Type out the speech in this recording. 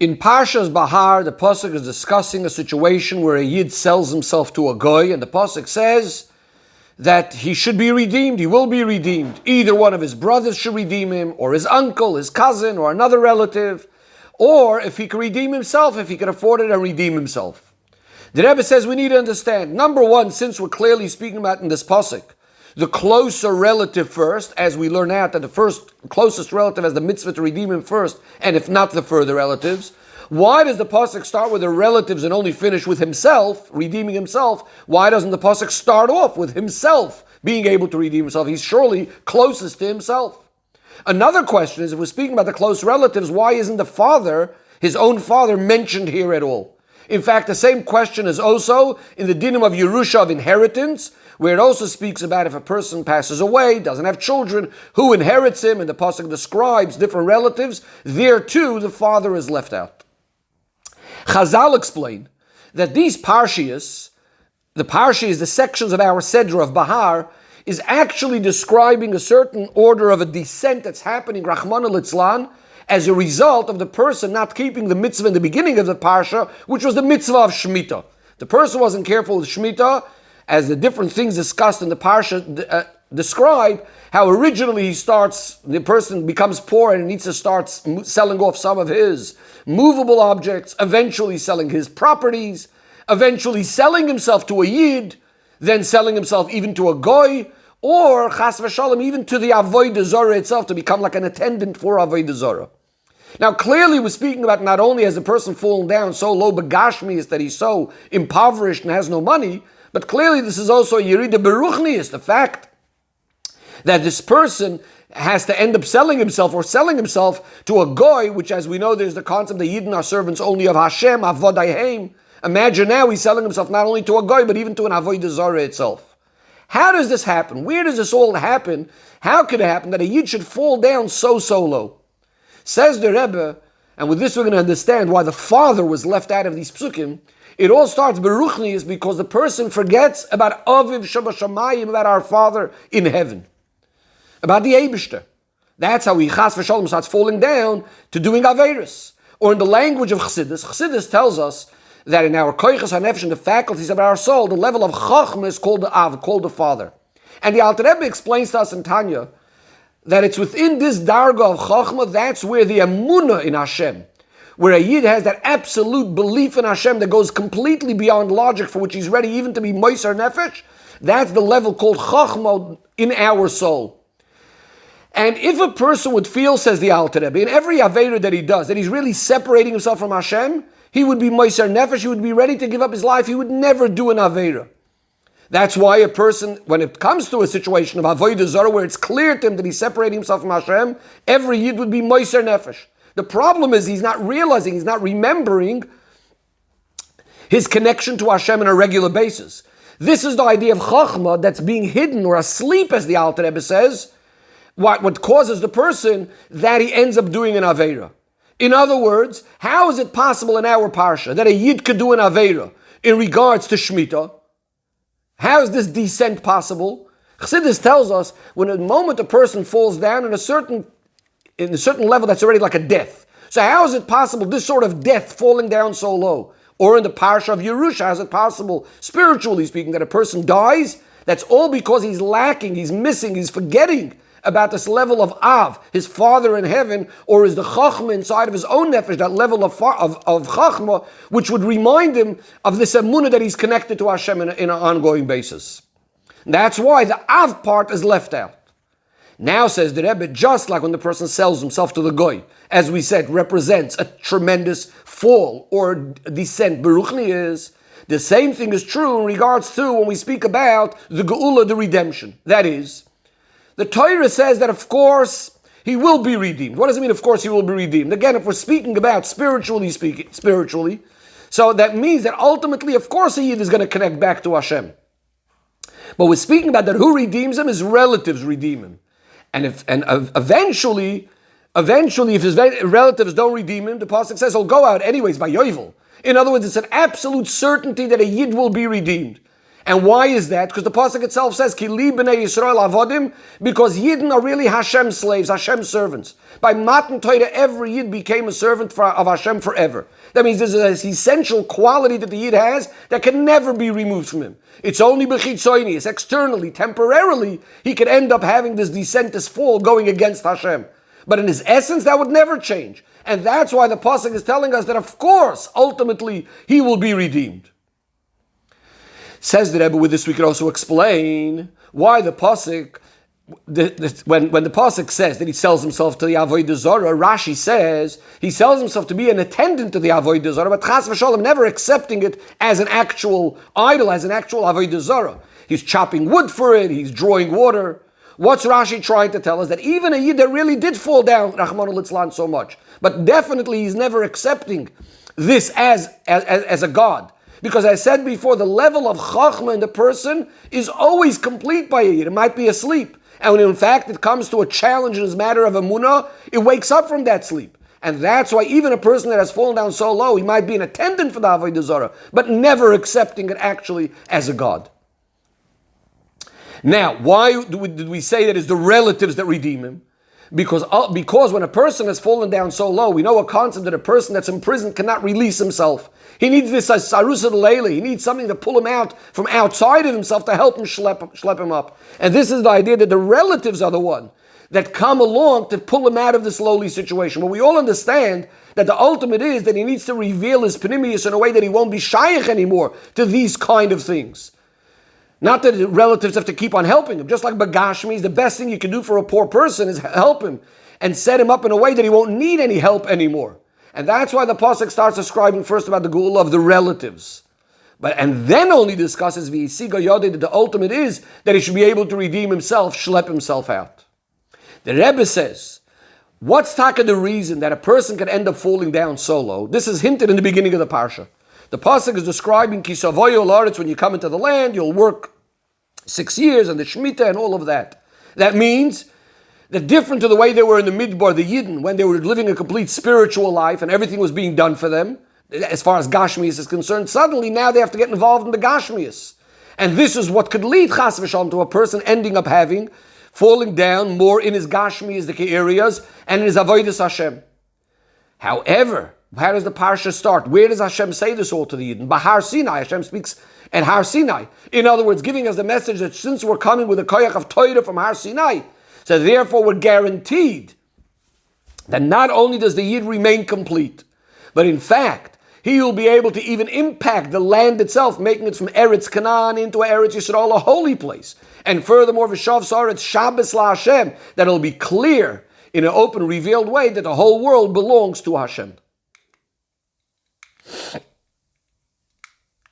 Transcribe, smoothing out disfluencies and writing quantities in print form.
In Parshas Behar, the pasuk is discussing a situation where a yid sells himself to a goy, and the pasuk says that he should be redeemed. He will be redeemed. Either one of his brothers should redeem him, or his uncle, his cousin, or another relative, or if he could redeem himself, if he could afford it, and redeem himself. The Rebbe says we need to understand, number one, since we're clearly speaking about in this pasuk, the closer relative first, as we learn out that the first closest relative has the mitzvah to redeem him first, and if not, the further relatives. Why does the pasuk start with the relatives and only finish with himself, redeeming himself? Why doesn't the pasuk start off with himself being able to redeem himself? He's surely closest to himself. Another question is, if we're speaking about the close relatives, why isn't the father, his own father, mentioned here at all? In fact, the same question is also in the dinim of Yerusha, of inheritance, where it also speaks about if a person passes away, doesn't have children, who inherits him, and the pasuk describes different relatives. There too, the father is left out. Chazal explain that these parshias, the sections of our Sedra of Behar, is actually describing a certain order of a descent that's happening, Rachmana litzlan, as a result of the person not keeping the mitzvah in the beginning of the parsha, which was the mitzvah of Shemitah. The person wasn't careful with Shemitah, as the different things discussed in the parsha describe how originally the person becomes poor and needs to start selling off some of his movable objects, eventually selling his properties, eventually selling himself to a yid, then selling himself even to a goy, or chas v'shalom, even to the avodah zarah itself, to become like an attendant for avodah zarah. Now, clearly, we're speaking about not only has the person fallen down so low begashmius that he's so impoverished and has no money, but clearly this is also a yerida beruchnius, the fact that this person has to end up selling himself to a goy, which, as we know, there's the concept that Yidden are servants only of Hashem, Avodayhem. Imagine now he's selling himself not only to a goy, but even to an avodah zarah itself. How does this happen? Where does this all happen? How could it happen that a Yid should fall down so low? Says the Rebbe, and with this we're going to understand why the father was left out of these psukim. It all starts beruchnius because the person forgets about Aviv Shabashamayim, about our Father in heaven, about the Eibishter. That's how he chas v'shalom starts falling down to doing averis. Or in the language of Chassidus tells us that in our koiches hanefesh, in the faculties of our soul, the level of chachma is called the Av, called the Father. And the Alter Rebbe explains to us in Tanya that it's within this darga of chachma, that's where the emunah in Hashem, where a Yid has that absolute belief in Hashem that goes completely beyond logic, for which he's ready even to be moiser nefesh, that's the level called chachma in our soul. And if a person would feel, says the Alter Rebbe, in every Aveira that he does, that he's really separating himself from Hashem, he would be moiser nefesh, he would be ready to give up his life, he would never do an Aveira. That's why a person, when it comes to a situation of avodah zarah, where it's clear to him that he's separating himself from Hashem, every Yid would be moiser nefesh. The problem is he's not realizing, he's not remembering his connection to Hashem on a regular basis. This is the idea of chachma that's being hidden or asleep, as the Alter Rebbe says, what causes the person that he ends up doing an aveira. In other words, how is it possible in our parsha that a Yid could do an aveira in regards to Shemitah? How is this descent possible? Chassidus tells us when a moment a person falls down in a certain level, that's already like a death. So how is it possible, this sort of death, falling down so low? Or in the parsha of Yerusha, how is it possible, spiritually speaking, that a person dies? That's all because he's lacking, he's missing, he's forgetting about this level of Av, his Father in heaven, or is the Chachma inside of his own nefesh, that level of Chachma, which would remind him of this emunah that he's connected to Hashem in an ongoing basis. That's why the Av part is left out. Now, says the Rebbe, just like when the person sells himself to the goy, as we said, represents a tremendous fall or descent, beruchni is, the same thing is true in regards to when we speak about the geula, the redemption. That is, the Torah says that of course he will be redeemed. What does it mean, of course he will be redeemed? Again, if we're speaking about spiritually, so that means that ultimately, of course, a Yid is going to connect back to Hashem. But we're speaking about that who redeems him, his relatives redeem him. And eventually, if his relatives don't redeem him, the pasuk says he'll go out anyways by yovel. In other words, it's an absolute certainty that a Yid will be redeemed. And why is that? Because the pasuk itself says, "Ki li b'nei Yisrael avodim," because Yidden are really Hashem's slaves, Hashem's servants. By Matan Torah, every Yid became a servant of Hashem forever. That means there's an essential quality that the Yid has that can never be removed from him. It's only b'chitzoynius, externally, temporarily, he could end up having this descent, this fall, going against Hashem. But in his essence, that would never change. And that's why the pasuk is telling us that, of course, ultimately, he will be redeemed. Says the Rebbe, with this we could also explain why the pasuk, when the pasuk says that he sells himself to the Avodah Zarah, Rashi says he sells himself to be an attendant to the Avodah Zarah, but chas v'shalom, never accepting it as an actual idol, as an actual Avodah Zarah. He's chopping wood for it, he's drawing water. What's Rashi trying to tell us? That even a Yid that really did fall down, Rahman al-Litzlan, so much, but definitely he's never accepting this as a God. Because I said before, the level of chachma in the person is always complete by a Yid. It might be asleep. And when in fact it comes to a challenge in his matter of emunah, it wakes up from that sleep. And that's why even a person that has fallen down so low, he might be an attendant for the Avodah Zarah, but never accepting it actually as a God. Now, why did we say that it's the relatives that redeem him? Because when a person has fallen down so low, we know a concept that a person that's in prison cannot release himself. He needs this sarusa leila. He needs something to pull him out from outside of himself to help him schlep him up. And this is the idea that the relatives are the one that come along to pull him out of this lowly situation. But we all understand that the ultimate is that he needs to reveal his panimius in a way that he won't be shaykh anymore to these kind of things. Not that the relatives have to keep on helping him. Just like Bagashmi, the best thing you can do for a poor person is help him and set him up in a way that he won't need any help anymore. And that's why the pasuk starts describing first about the gula of the relatives. And then only discusses v'yisiga yodei, that the ultimate is that he should be able to redeem himself, schlep himself out. The Rebbe says, what's taka the reason that a person can end up falling down so low? This is hinted in the beginning of the parsha. The pasuk is describing kisavoyo laretz, when you come into the land, you'll work 6 years and the Shemitah and all of that. That means that different to the way they were in the Midbar, the Yidden, when they were living a complete spiritual life and everything was being done for them, as far as Gashmias is concerned, suddenly now they have to get involved in the Gashmias. And this is what could lead chas v'shalom to a person ending up falling down more in his Gashmias, the areas, and in his Avodas Hashem. However, how does the parsha start? Where does Hashem say this all to the Yidden? Behar Sinai. Hashem speaks at Har Sinai. In other words, giving us the message that since we're coming with a koyach of Torah from Har Sinai, so therefore we're guaranteed that not only does the Yid remain complete, but in fact, he will be able to even impact the land itself, making it from Eretz Canaan into Eretz Yisrael, a holy place. And furthermore, V'shav Saretz Shabbos La Hashem, that it'll be clear in an open, revealed way that the whole world belongs to Hashem.